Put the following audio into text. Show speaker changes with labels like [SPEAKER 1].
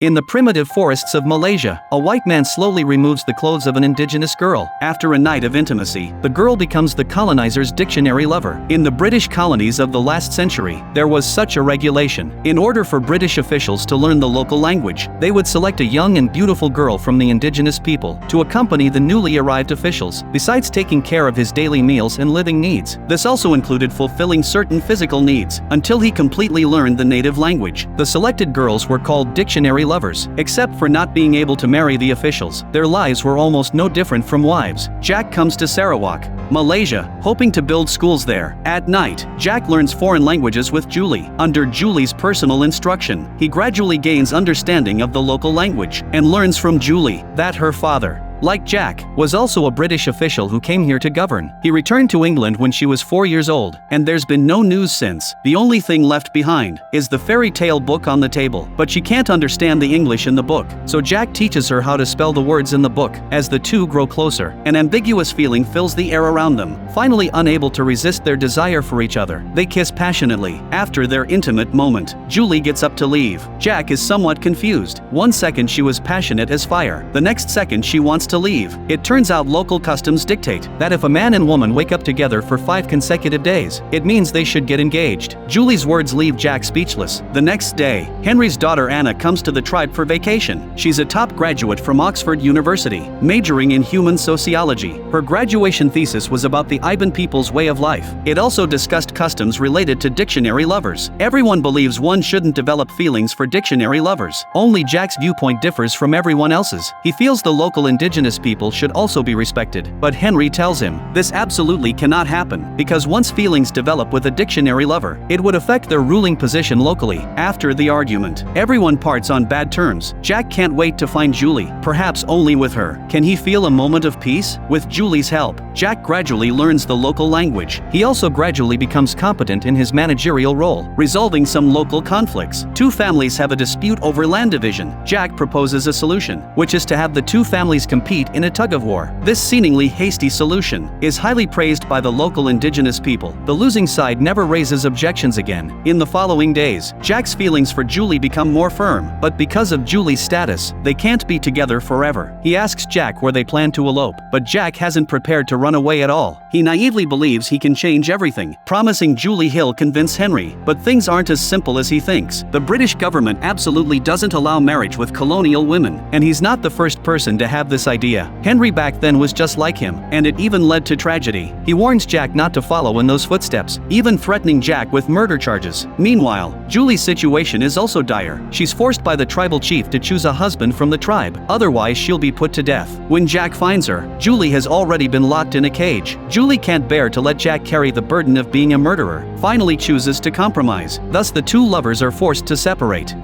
[SPEAKER 1] In the primitive forests of Malaysia, a white man slowly removes the clothes of an indigenous girl. After a night of intimacy, the girl becomes the colonizer's dictionary lover. In the British colonies of the last century, there was such a regulation. In order for British officials to learn the local language, they would select a young and beautiful girl from the indigenous people to accompany the newly arrived officials, besides taking care of his daily meals and living needs. This also included fulfilling certain physical needs, until he completely learned the native language. The selected girls were called dictionary lovers. Except for not being able to marry the officials, their lives were almost no different from wives. Jack comes to Sarawak, Malaysia, hoping to build schools there. At night, Jack learns foreign languages with Julie. Under Julie's personal instruction, he gradually gains understanding of the local language and learns from Julie that her father, like Jack, was also a British official who came here to govern. He returned to England when she was 4 years old, and there's been no news since. The only thing left behind is the fairy tale book on the table, but she can't understand the English in the book, so Jack teaches her how to spell the words in the book. As the two grow closer, an ambiguous feeling fills the air around them. Finally unable to resist their desire for each other, they kiss passionately. After their intimate moment, Julie gets up to leave. Jack is somewhat confused. One second she was passionate as fire, the next second she wants to leave. It turns out local customs dictate that if a man and woman wake up together for 5 consecutive days, it means they should get engaged. Julie's words leave Jack speechless. The next day, Henry's daughter Anna comes to the tribe for vacation. She's a top graduate from Oxford University, majoring in human sociology. Her graduation thesis was about the Iban people's way of life. It also discussed customs related to dictionary lovers. Everyone believes one shouldn't develop feelings for dictionary lovers. Only Jack's viewpoint differs from everyone else's. He feels the local indigenous people should also be respected, but Henry tells him this absolutely cannot happen, because once feelings develop with a dictionary lover, it would affect their ruling position locally. After the argument, everyone parts on bad terms. Jack can't wait to find Julie, perhaps only with her can he feel a moment of peace. With Julie's help, Jack gradually learns the local language. He also gradually becomes competent in his managerial role, resolving some local conflicts. Two families have a dispute over land division. Jack proposes a solution, which is to have the two families compete in a tug-of-war. This seemingly hasty solution is highly praised by the local indigenous people. The losing side never raises objections again. In the following days, Jack's feelings for Julie become more firm, but because of Julie's status, they can't be together forever. He asks Jack where they plan to elope, but Jack hasn't prepared to run away at all. He naively believes he can change everything, promising Julie he'll convince Henry, but things aren't as simple as he thinks. The British government absolutely doesn't allow marriage with colonial women, and he's not the first person to have this idea. Henry back then was just like him, and it even led to tragedy. He warns Jack not to follow in those footsteps, even threatening Jack with murder charges. Meanwhile, Julie's situation is also dire. She's forced by the tribal chief to choose a husband from the tribe, otherwise she'll be put to death. When Jack finds her, Julie has already been locked in a cage. Julie can't bear to let Jack carry the burden of being a murderer, finally chooses to compromise. Thus the two lovers are forced to separate.